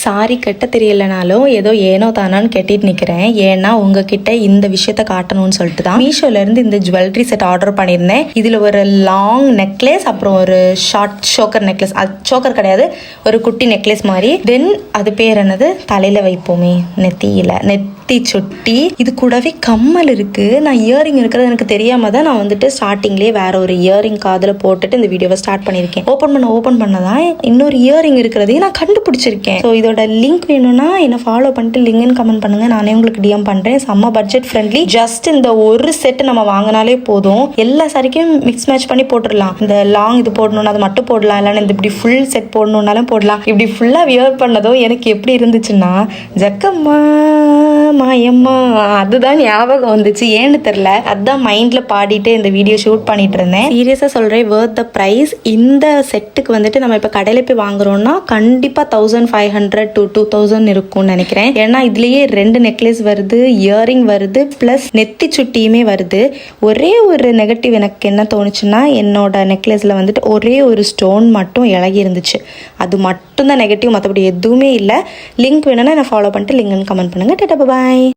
Sorry கட்ட தெரியலனாலும் ஏதோ ஏனோ தானான்னு கட்டிட்டு நிற்கிறேன். ஏன்னா உங்ககிட்ட இந்த விஷயத்த காட்டணும்னு சொல்லிட்டு தான் மீஷோலேருந்து இந்த ஜுவல்லரி செட் ஆர்டர் பண்ணியிருந்தேன். இதில் ஒரு லாங் நெக்லஸ், அப்புறம் ஒரு ஷார்ட் சோக்கர் நெக்லஸ், அது சோக்கர் கிடையாது, ஒரு குட்டி நெக்லஸ் மாதிரி. தென் அது பேர் என்னது, தலையில் வைப்போமே, நெத்தி சுட்டி. இது கூடவே கம்மல் இருக்கு. நான் இயரிங் இருக்கிறது எனக்கு தெரியாம தான் நான் வந்துட்டு ஸ்டார்டிங்லேயே வேற ஒரு இயரிங் காதில் போட்டுட்டு இந்த வீடியோவை ஸ்டார்ட் பண்ணியிருக்கேன். ஓப்பன் பண்ணதான் இன்னொரு இயரிங் இருக்கிறதையும் நான் கண்டுபிடிச்சிருக்கேன். ஸோ இதோட லிங்க் வேணும்னா என்ன ஃபாலோ பண்ணிட்டு லிங்க்னு கமெண்ட் பண்ணுங்க, நானே உங்களுக்கு டிஎம் பண்றேன். செம்ம பட்ஜெட் ஃப்ரெண்ட்லி. ஜஸ்ட் இந்த ஒரு செட் நம்ம வாங்கினாலே போதும். எல்லா சாரிக்கும் மிக்ஸ் மேட்ச் பண்ணி போட்டுடலாம். இந்த லாங் இது போடணும்னா அது மட்டும் போடலாம், இல்லைன்னா இந்த இப்படி ஃபுல் செட் போடணும்னாலும் போடலாம். இப்படி ஃபுல்லாக வியர் பண்ணதும் எனக்கு எப்படி இருந்துச்சுன்னா, ஜக்கம்மா மாயம்மா அதுதான் ஞாபகம் வந்துச்சு. ஏன்னு தெரியல, அதுதான் மைண்ட்ல பாடிட்டு இந்த வீடியோ ஷூட் பண்ணிட்டு இருந்தேன். சீரியஸா சொல்றேன், வர்த் த பிரைஸ். இந்த செட்டுக்கு வந்துட்டு நம்ம இப்ப கடையில போய் வாங்குறோம்னா கண்டிப்பா 1500 to 2000 இருக்கும்னு நினைக்கிறேன். ஏன்னா இதுலயே 2 நெக்லஸ் வருது, இயரிங் வருது, பிளஸ் நெத்தி சுட்டியுமே வருது. ஒரே ஒரு நெகட்டிவ் எனக்கு என்ன தோணுச்சுன்னா, என்னோட நெக்லஸ்ல வந்துட்டு ஒரே ஒரு ஸ்டோன் மட்டும் இலகி இருந்துச்சு. அது மட்டும் தான் நெகட்டிவ், மற்றபடி எதுவுமே இல்லை. லிங்க் வேணும்னா நான் ஃபாலோ பண்ணிட்டு லிங்க்னு கமெண்ட் பண்ணுங்க. டாடா பாய்.